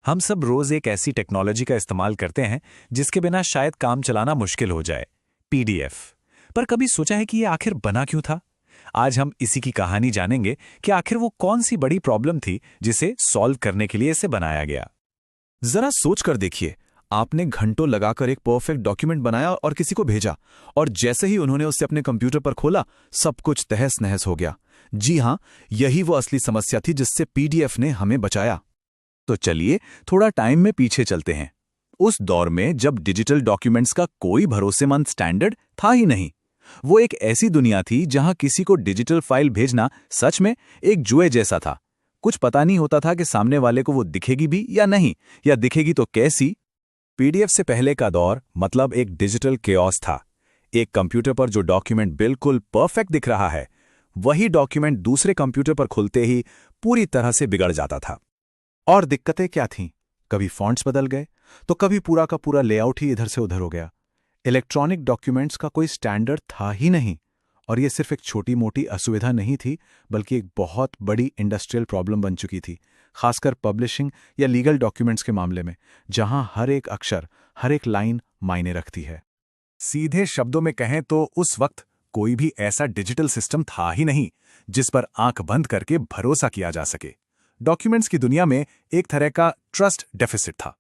हम सब रोज एक ऐसी टेक्नोलॉजी का इस्तेमाल करते हैं जिसके बिना शायद काम चलाना मुश्किल हो जाए, पीडीएफ। पर कभी सोचा है कि ये आखिर बना क्यों था? आज हम इसी की कहानी जानेंगे कि आखिर वो कौन सी बड़ी प्रॉब्लम थी जिसे सॉल्व करने के लिए इसे बनाया गया। जरा सोच कर देखिए, आपने घंटों लगाकर एक परफेक्ट डॉक्यूमेंट बनाया और किसी को भेजा, और जैसे ही उन्होंने उसे अपने कंप्यूटर पर खोला, सब कुछ तहस नहस हो गया। जी हां, यही वो असली समस्या थी जिससे पीडीएफ ने हमें बचाया। तो चलिए थोड़ा टाइम में पीछे चलते हैं, उस दौर में जब डिजिटल डॉक्यूमेंट्स का कोई भरोसेमंद स्टैंडर्ड था ही नहीं। वो एक ऐसी दुनिया थी जहां किसी को डिजिटल फाइल भेजना सच में एक जुए जैसा था। कुछ पता नहीं होता था कि सामने वाले को वो दिखेगी भी या नहीं, या दिखेगी तो कैसी। पीडीएफ से पहले का दौर मतलब एक डिजिटल केओस था। एक कंप्यूटर पर जो डॉक्यूमेंट बिल्कुल परफेक्ट दिख रहा है, वही डॉक्यूमेंट दूसरे कंप्यूटर पर खुलते ही पूरी तरह से बिगड़ जाता था। और दिक्कतें क्या थीं? कभी फॉन्ट्स बदल गए, तो कभी पूरा का पूरा लेआउट ही इधर से उधर हो गया। इलेक्ट्रॉनिक डॉक्यूमेंट्स का कोई स्टैंडर्ड था ही नहीं। और ये सिर्फ एक छोटी मोटी असुविधा नहीं थी, बल्कि एक बहुत बड़ी इंडस्ट्रियल प्रॉब्लम बन चुकी थी, खासकर पब्लिशिंग या लीगल डॉक्यूमेंट्स के मामले में, जहां हर एक अक्षर, हर एक लाइन मायने रखती है। सीधे शब्दों में कहें तो उस वक्त कोई भी ऐसा डिजिटल सिस्टम था ही नहीं जिस पर आंख बंद करके भरोसा किया जा सके। डॉक्यूमेंट्स की दुनिया में एक तरह का ट्रस्ट डेफिसिट था।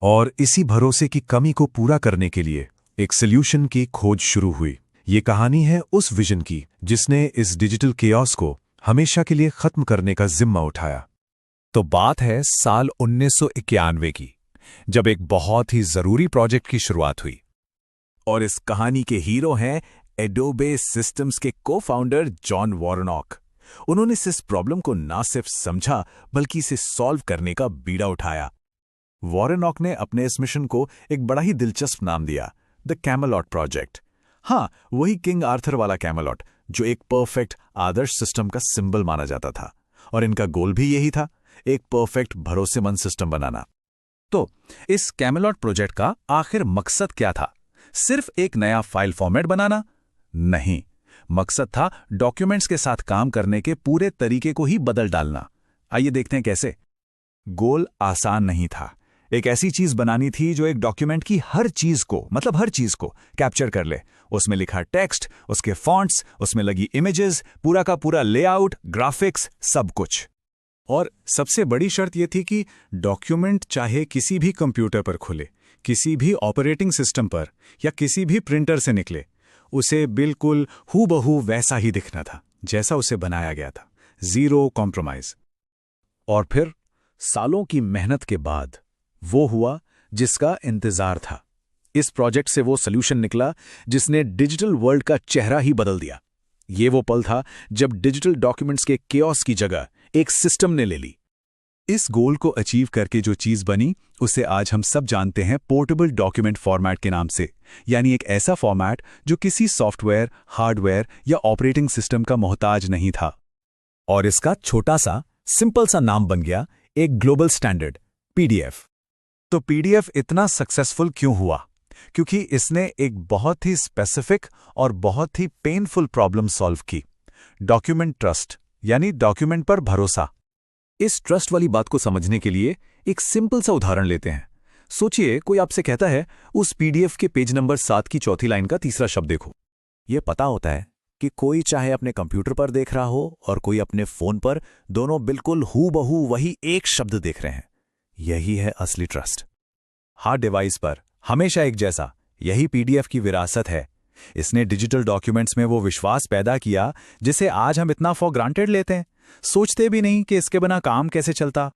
और इसी भरोसे की कमी को पूरा करने के लिए एक सॉल्यूशन की खोज शुरू हुई। ये कहानी है उस विजन की जिसने इस डिजिटल केओस को हमेशा के लिए खत्म करने का जिम्मा उठाया। तो बात है साल 1991 की, जब एक बहुत ही जरूरी प्रोजेक्ट की शुरुआत हुई। और इस कहानी के हीरो हैं एडोबे सिस्टम्स के को-फाउंडर जॉन वॉरनॉक। उन्होंने इस प्रॉब्लम को ना सिर्फ समझा बल्कि इसे सॉल्व करने का बीड़ा उठाया। वॉरनॉक ने अपने इस मिशन को एक बड़ा ही दिलचस्प नाम दिया, द कैमेलॉट प्रोजेक्ट। हाँ, वही किंग आर्थर वाला कैमेलॉट जो एक परफेक्ट आदर्श सिस्टम का सिंबल माना जाता था। और इनका गोल भी यही था, एक परफेक्ट भरोसेमंद सिस्टम बनाना। तो इस कैमेलॉट प्रोजेक्ट का आखिर मकसद क्या था? सिर्फ एक नया फाइल फॉर्मेट बनाना? नहीं, मकसद था डॉक्यूमेंट्स के साथ काम करने के पूरे तरीके को ही बदल डालना। आइए देखते हैं कैसे। गोल आसान नहीं था। एक ऐसी चीज बनानी थी जो एक डॉक्यूमेंट की हर चीज को, मतलब हर चीज को कैप्चर कर ले। उसमें लिखा टेक्स्ट, उसके फॉन्ट्स, उसमें लगी इमेजेस, पूरा का पूरा लेआउट, ग्राफिक्स, सब कुछ। और सबसे बड़ी शर्त यह थी कि डॉक्यूमेंट चाहे किसी भी कंप्यूटर पर खुले, किसी भी ऑपरेटिंग सिस्टम पर या किसी भी प्रिंटर से निकले, उसे बिल्कुल हूबहू वैसा ही दिखना था जैसा उसे बनाया गया था। Zero compromise. और फिर सालों की मेहनत के बाद वो हुआ जिसका इंतजार था। इस प्रोजेक्ट से वो सॉल्यूशन निकला जिसने डिजिटल वर्ल्ड का चेहरा ही बदल दिया। ये वो पल था जब डिजिटल डॉक्यूमेंट्स के केओस की जगह एक सिस्टम ने ले ली। इस गोल को अचीव करके जो चीज बनी उसे आज हम सब जानते हैं पोर्टेबल डॉक्यूमेंट फॉर्मेट के नाम से, यानी एक ऐसा फॉर्मेट जो किसी सॉफ्टवेयर, हार्डवेयर या ऑपरेटिंग सिस्टम का मोहताज नहीं था। और इसका छोटा सा सिंपल सा नाम बन गया एक ग्लोबल स्टैंडर्ड, पीडीएफ। तो पीडीएफ इतना सक्सेसफुल क्यों हुआ? क्योंकि इसने एक बहुत ही स्पेसिफिक और बहुत ही पेनफुल प्रॉब्लम सॉल्व की, डॉक्यूमेंट ट्रस्ट, यानी डॉक्यूमेंट पर भरोसा। इस ट्रस्ट वाली बात को समझने के लिए एक सिंपल सा उदाहरण लेते हैं। सोचिए कोई आपसे कहता है उस पीडीएफ के पेज नंबर 7 की चौथी लाइन का तीसरा शब्द देखो। यह पता होता है कि कोई चाहे अपने कंप्यूटर पर देख रहा हो और कोई अपने फोन पर, दोनों बिल्कुल हूबहू वही एक शब्द देख रहे हैं। यही है असली ट्रस्ट। हर डिवाइस पर हमेशा एक जैसा, यही पीडीएफ की विरासत है। इसने डिजिटल डॉक्यूमेंट्स में वो विश्वास पैदा किया जिसे आज हम इतना फॉर ग्रांटेड लेते हैं, सोचते भी नहीं कि इसके बिना काम कैसे चलता।